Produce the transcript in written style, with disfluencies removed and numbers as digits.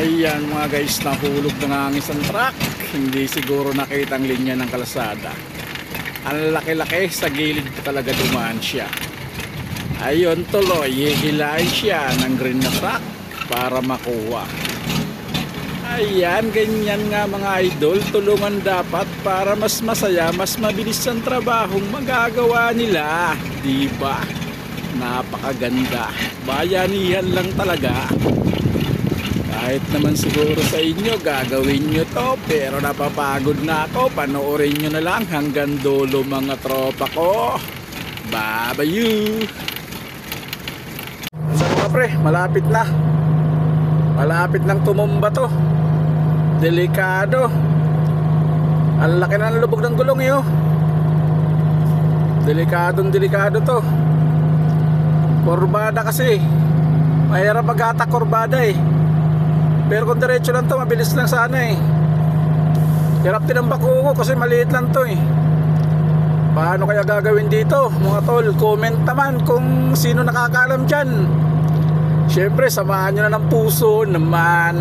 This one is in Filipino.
Ayan mga guys, nahulog na nga ang isang truck. Hindi siguro nakita ang linya ng kalsada. Ang laki-laki, sa gilid talaga dumaan siya. Ayun tuloy, hihilahin siya ng green na truck para makuha. Ayan, ganyan nga mga idol. Tulungan dapat para mas masaya, mas mabilis ang trabahong magagawa nila. Diba? Napakaganda. Bayanihan lang talaga. Kahit naman siguro sa inyo gagawin nyo to, pero napapagod na ako. Panoorin nyo na lang hanggang dulo mga tropa ko. Babayu. So mga pre, malapit na. Malapit nang tumumba to. Delikado. Ang laki na ng lubog ng gulong eh, oh. Delikado to. Kurbada kasi. Mahirap mag-atak kurbada eh. Pero kung diretso lang to, mabilis lang sana eh. Hirap din ang bako ko kasi maliit lang to eh. Paano kaya gagawin dito mga tol? Comment naman kung sino nakakaalam dyan. Syempre samahan nyo na ng puso naman.